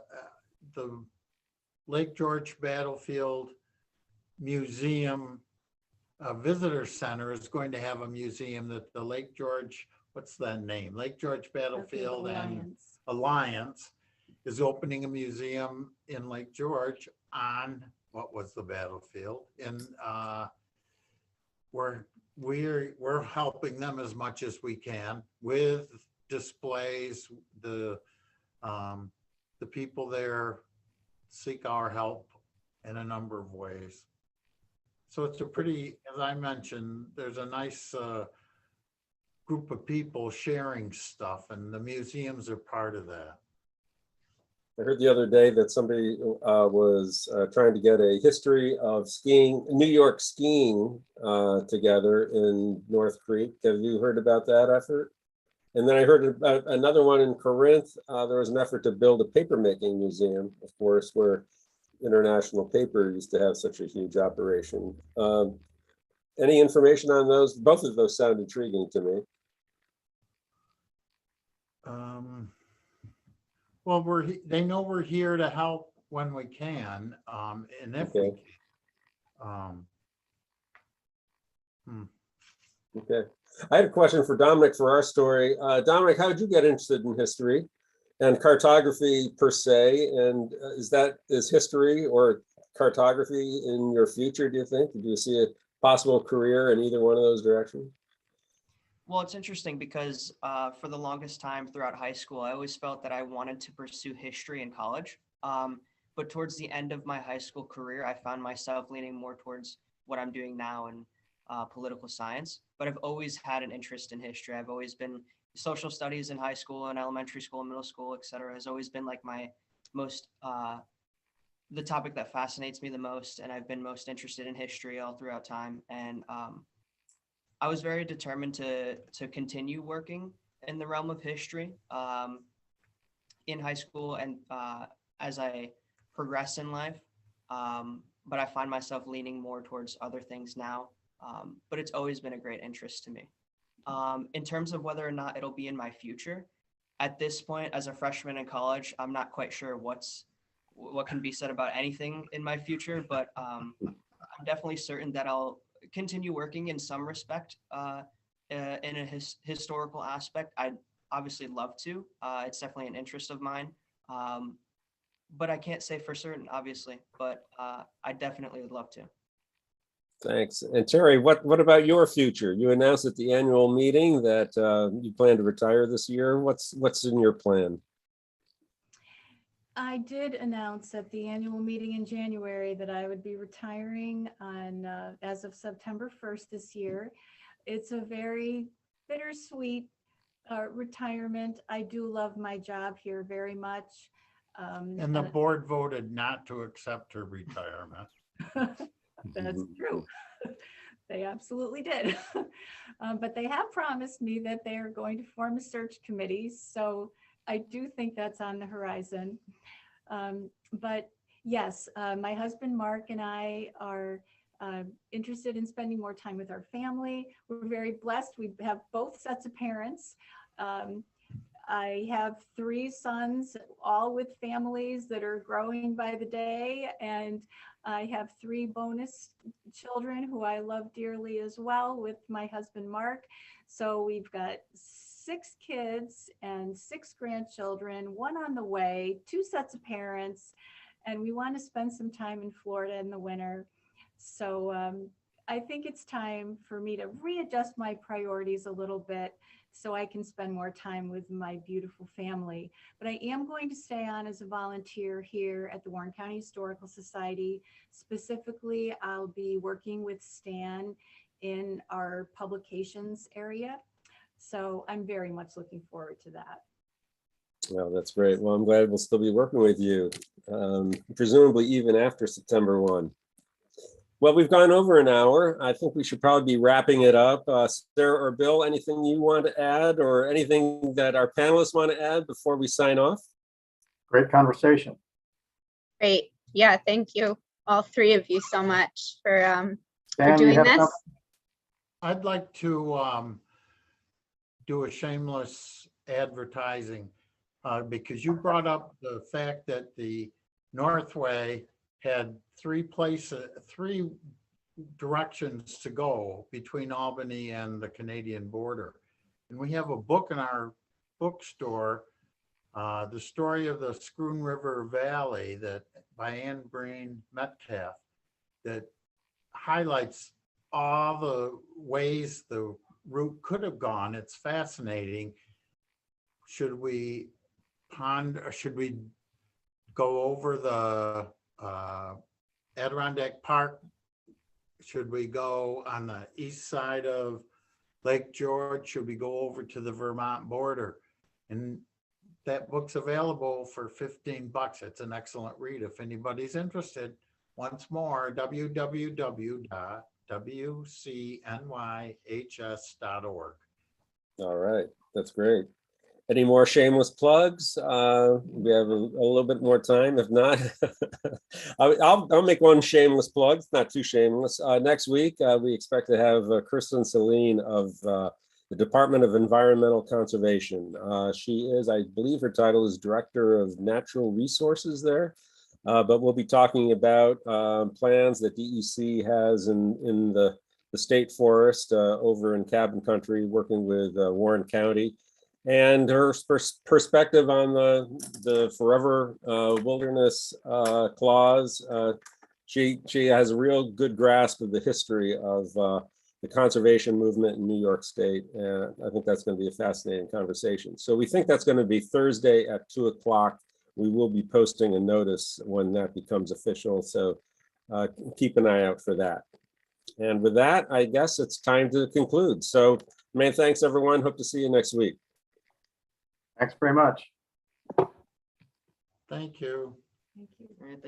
Lake George Battlefield Museum Visitor Center is going to have a museum that the Lake George, what's that name? Lake George Battlefield and Alliance is opening a museum in Lake George on what was the battlefield. And we're helping them as much as we can with displays. The people there seek our help in a number of ways. So it's a pretty, as I mentioned, there's a nice group of people sharing stuff, and the museums are part of that. I heard the other day that somebody was trying to get a history of skiing, New York skiing together in North Creek. Have you heard about that effort? And then I heard about another one in Corinth. There was an effort to build a papermaking museum, of course, where International Paper used to have such a huge operation. Any information on those? Both of those sound intriguing to me. Well, they know we're here to help when we can, and if Okay. we can. Okay. I had a question for Dominic for our story. Dominic, how did you get interested in history and cartography per se? And is history or cartography in your future, do you think? Do you see a possible career in either one of those directions? Well, it's interesting because for the longest time throughout high school, I always felt that I wanted to pursue history in college. But towards the end of my high school career, I found myself leaning more towards what I'm doing now in political science. But I've always had an interest in history. I've always been social studies in high school and elementary school, middle school, et cetera, has always been like my most, the topic that fascinates me the most. And I've been most interested in history all throughout time. And I was very determined to continue working in the realm of history in high school and as I progress in life. But I find myself leaning more towards other things now. But it's always been a great interest to me. In terms of whether or not it'll be in my future, at this point, as a freshman in college, I'm not quite sure what can be said about anything in my future, but I'm definitely certain that I'll continue working in some respect in a historical aspect. I'd obviously love to. It's definitely an interest of mine, but I can't say for certain, obviously, but I definitely would love to. Thanks. And Terry, what about your future? You announced at the annual meeting that you plan to retire this year. What's in your plan? I did announce at the annual meeting in January that I would be retiring on as of September 1st this year. It's a very bittersweet retirement. I do love my job here very much. And the board voted not to accept her retirement. That's true. They absolutely did. But they have promised me that they are going to form a search committee. So I do think that's on the horizon. But yes, my husband, Mark, and I are interested in spending more time with our family. We're very blessed. We have both sets of parents. I have 3 sons, all with families that are growing by the day. And I have 3 bonus children who I love dearly as well with my husband, Mark. So we've got 6 kids and 6 grandchildren, 1 on the way, 2 sets of parents, and we want to spend some time in Florida in the winter. So I think it's time for me to readjust my priorities a little bit so I can spend more time with my beautiful family. But I am going to stay on as a volunteer here at the Warren County Historical Society. Specifically, I'll be working with Stan in our publications area. So I'm very much looking forward to that. Well, that's great. Well, I'm glad we'll still be working with you, presumably even after September 1. Well, we've gone over an hour. I think we should probably be wrapping it up. Sarah or Bill, anything you want to add or anything that our panelists want to add before we sign off? Great conversation. Great. Yeah, thank you, all 3 of you, so much for Dan, you doing have this. something? I'd like to do a shameless advertising because you brought up the fact that the Northway had 3 directions to go between Albany and the Canadian border. And we have a book in our bookstore, The Story of the Scroon River Valley, that by Anne Breen Metcalf, that highlights all the ways the route could have gone. It's fascinating. Should we go over the Adirondack Park? Should we go on the east side of Lake George? Should we go over to the Vermont border? And that book's available for $15. It's an excellent read if anybody's interested. Once more, www.wcnyhs.org. All right, that's great. Any more shameless plugs? We have a little bit more time. If not, I'll make one shameless plug. It's not too shameless. Next week, we expect to have Kristen Celine of the Department of Environmental Conservation. She is, I believe her title is Director of Natural Resources there. But we'll be talking about plans that DEC has in the state forest over in Cabin Country, working with Warren County, and her perspective on the forever wilderness clause. She has a real good grasp of the history of the conservation movement in New York State. And I think that's going to be a fascinating conversation. So we think that's going to be Thursday at 2 o'clock. We will be posting a notice when that becomes official. So keep an eye out for that. And with that, I guess it's time to conclude. So many thanks, everyone. Hope to see you next week. Thanks very much. Thank you. Thank you. All right, thank